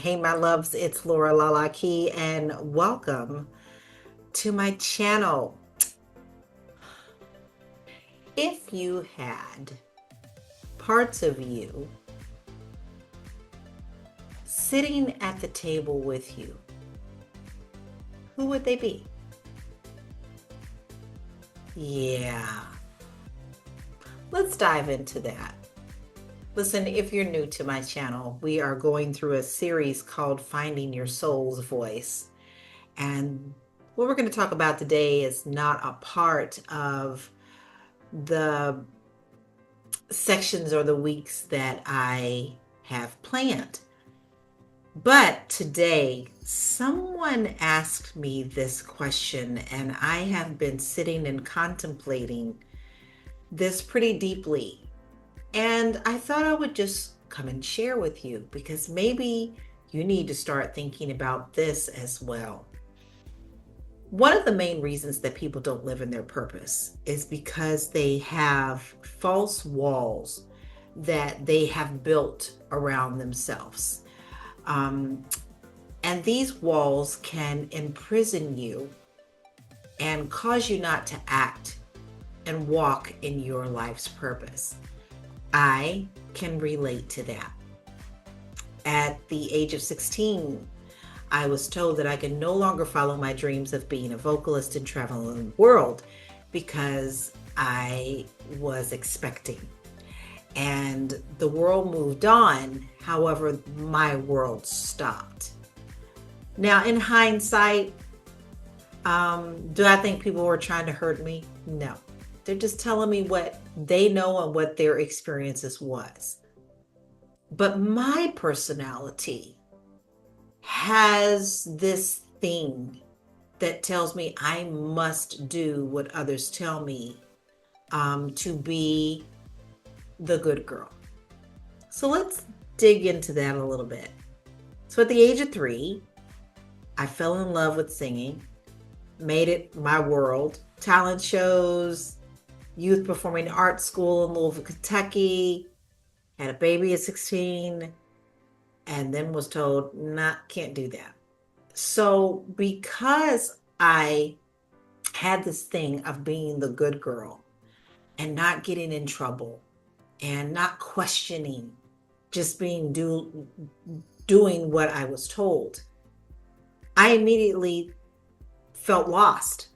Hey, my loves, it's Laura Lala Key, and welcome to my channel. If you had parts of you sitting at the table with you, who would they be? Yeah, let's dive into that. Listen, if you're new to my channel, we are going through a series called Finding Your Soul's Voice. And what we're going to talk about today is not a part of the sections or the weeks that I have planned. But today, someone asked me this question, and I have been sitting and contemplating this pretty deeply. And I thought I would just come and share with you because maybe you need to start thinking about this as well. One of the main reasons that people don't live in their purpose is because they have false walls that they have built around themselves. Um, and these walls can imprison you and cause you not to act and walk in your life's purpose. I can relate to that. At the age of 16, I was told that I could no longer follow my dreams of being a vocalist and traveling the world because I was expecting. And the world moved on. However, my world stopped. Now, in hindsight, do I think people were trying to hurt me? No. They're just telling me what they know and what their experiences was. But my personality has this thing that tells me I must do what others tell me to be the good girl. So let's dig into that a little bit. So at the age of 3, I fell in love with singing, made it my world, talent shows, youth performing arts school in Louisville, Kentucky, had a baby at 16, and then was told, nah, can't do that. So because I had this thing of being the good girl and not getting in trouble and not questioning, just doing what I was told, I immediately felt lost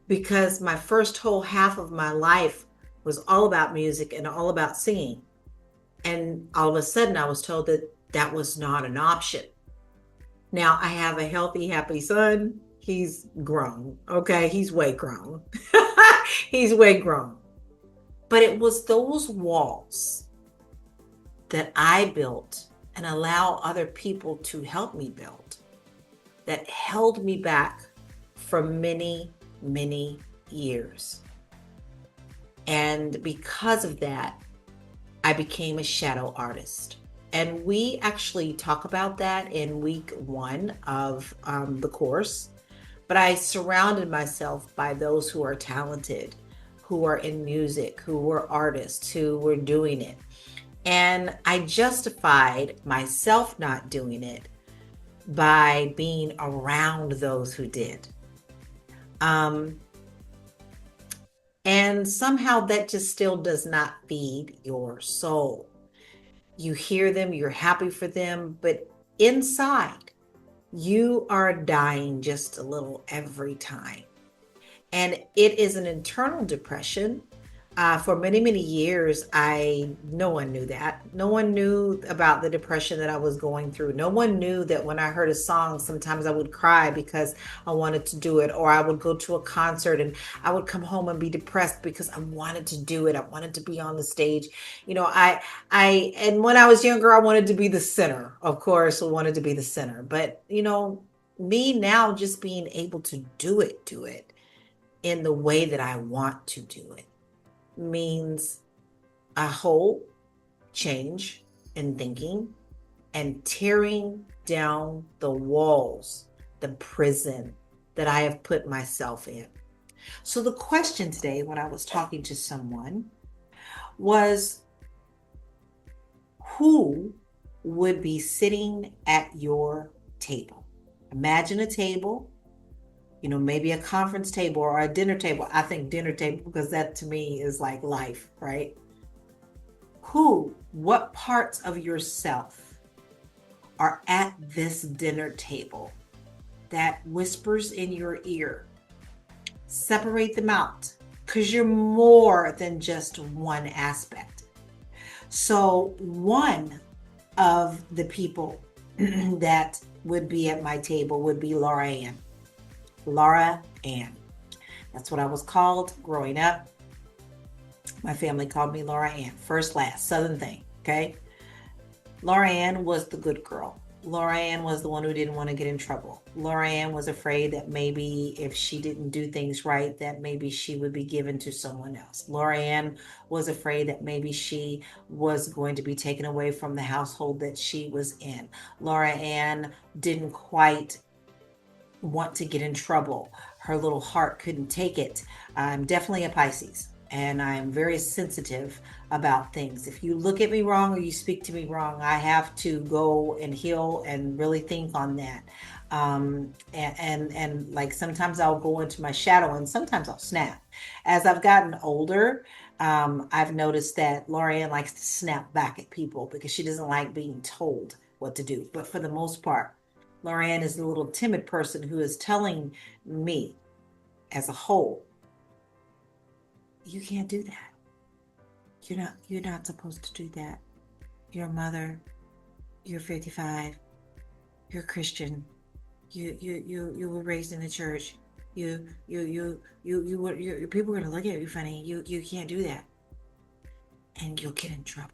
because my first whole half of my life was all about music and all about singing. And all of a sudden I was told that that was not an option. Now I have a healthy, happy son. He's grown. Okay. He's way grown. He's way grown. But it was those walls that I built and allow other people to help me build that held me back for many, many years. And because of that, I became a shadow artist. And we actually talk about that in week 1 of the course. But I surrounded myself by those who are talented, who are in music, who were artists, who were doing it. And I justified myself not doing it by being around those who did. And somehow that just still does not feed your soul. You hear them, you're happy for them, but inside, you are dying just a little every time. And it is an internal depression. For many, many years, no one knew that. No one knew about the depression that I was going through. No one knew that when I heard a song, sometimes I would cry because I wanted to do it, or I would go to a concert and I would come home and be depressed because I wanted to do it. I wanted to be on the stage. And when I was younger, I wanted to be the center. Of course, I wanted to be the center. But, me now just being able to do it in the way that I want to do it means a whole change in thinking and tearing down the walls, the prison that I have put myself in. So the question today, when I was talking to someone, was who would be sitting at your table. Imagine a table, maybe a conference table or a dinner table. I think dinner table because that to me is like life, right? What parts of yourself are at this dinner table that whispers in your ear? Separate them out because you're more than just one aspect. So, one of the people that would be at my table would be Laura Ann. Laura Ann. That's what I was called growing up. My family called me Laura Ann. First, last, Southern thing. Okay. Laura Ann was the good girl. Laura Ann was the one who didn't want to get in trouble. Laura Ann was afraid that maybe if she didn't do things right, that maybe she would be given to someone else. Laura Ann was afraid that maybe she was going to be taken away from the household that she was in. Laura Ann didn't quite want to get in trouble. Her little heart couldn't take it. I'm definitely a Pisces, and I'm very sensitive about things. If you look at me wrong or you speak to me wrong, I have to go and heal and really think on that. And like sometimes I'll go into my shadow and sometimes I'll snap. As I've gotten older, I've noticed that Lorianne likes to snap back at people because she doesn't like being told what to do. But for the most part, Lorianne is the little timid person who is telling me as a whole, you can't do that. You're not supposed to do that. You're a mother, you're 55, you're a Christian, you were raised in the church. People are gonna look at you funny. You can't do that. And you'll get in trouble.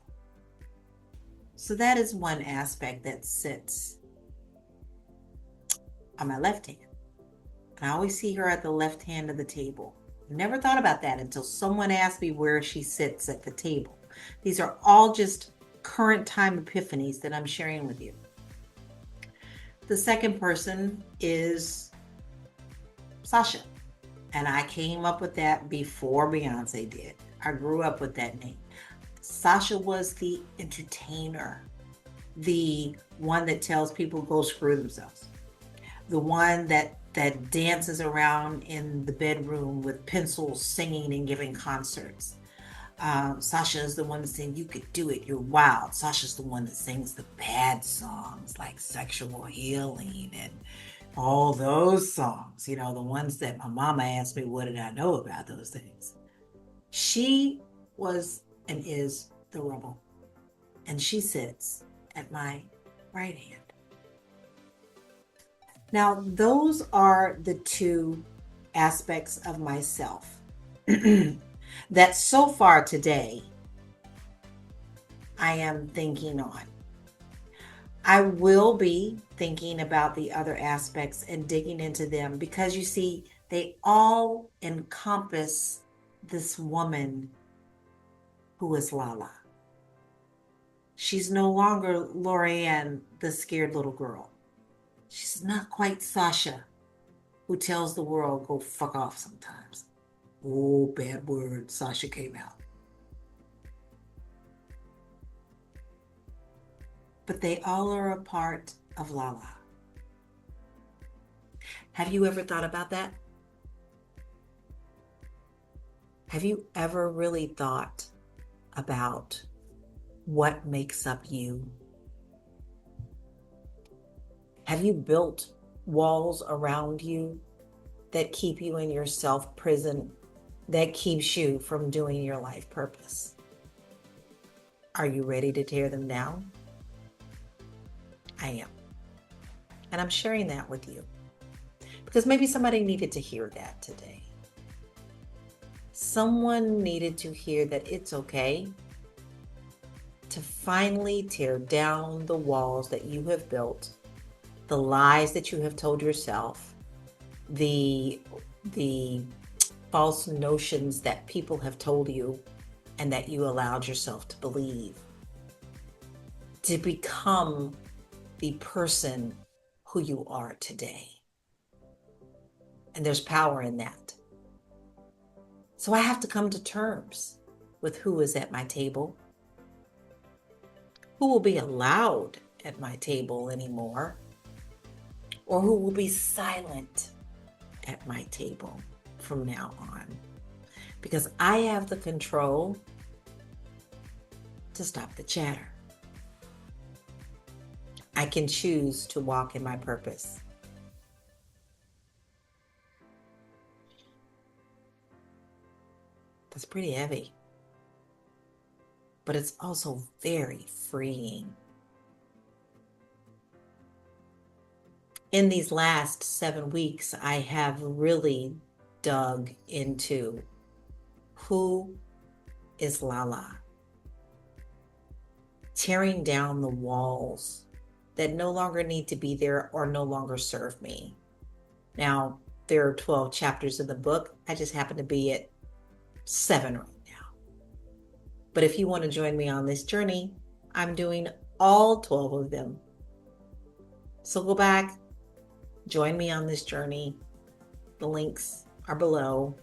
So that is one aspect that sits on my left hand. And I always see her at the left hand of the table. Never thought about that until someone asked me where she sits at the table. These are all just current time epiphanies that I'm sharing with you. The second person is Sasha. And I came up with that before Beyonce did. I grew up with that name. Sasha was the entertainer, the one that tells people go screw themselves, the one that dances around in the bedroom with pencils, singing and giving concerts. Sasha is the one that saying you could do it, you're wild. Sasha's the one that sings the bad songs like Sexual Healing and all those songs, the ones that my mama asked me, what did I know about those things? She was and is the rebel, and she sits at my right hand. Now, those are the two aspects of myself that so far today I am thinking on. I will be thinking about the other aspects and digging into them because you see, they all encompass this woman who is Lala. She's no longer Lorianne, the scared little girl. She's not quite Sasha, who tells the world, go fuck off sometimes. Oh, bad word, Sasha came out. But they all are a part of Lala. Have you ever thought about that? Have you ever really thought about what makes up you? Have you built walls around you that keep you in your self prison, that keeps you from doing your life purpose? Are you ready to tear them down? I am. And I'm sharing that with you because maybe somebody needed to hear that today. Someone needed to hear that it's okay to finally tear down the walls that you have built, the lies that you have told yourself, the false notions that people have told you and that you allowed yourself to believe, to become the person who you are today. And there's power in that. So I have to come to terms with who is at my table. who will be allowed at my table anymore, or who will be silent at my table from now on. Because I have the control to stop the chatter. I can choose to walk in my purpose. That's pretty heavy, but it's also very freeing. In these last 7 weeks, I have really dug into who is Lala, tearing down the walls that no longer need to be there or no longer serve me. Now, there are 12 chapters in the book. I just happen to be at 7 right now. But if you want to join me on this journey, I'm doing all 12 of them. So go back, join me on this journey. The links are below.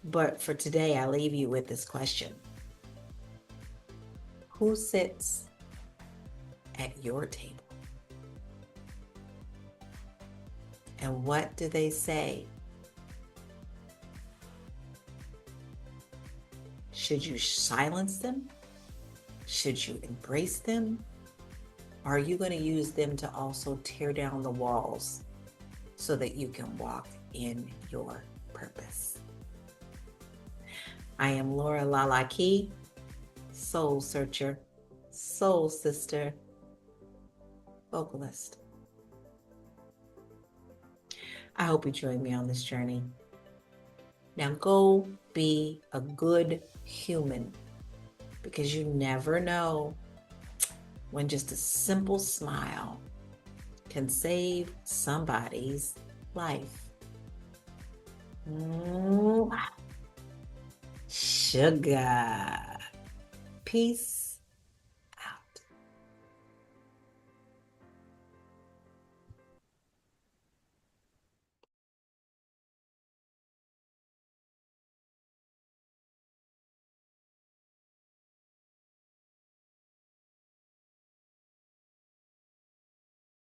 But for today, I leave you with this question. Who sits at your table? And what do they say? Should you silence them? Should you embrace them? Or are you going to use them to also tear down the walls so that you can walk in your purpose? I am Laura Lalaki, soul searcher, soul sister, vocalist. I hope you join me on this journey. Now go be a good human, because you never know when just a simple smile can save somebody's life. Sugar. Peace.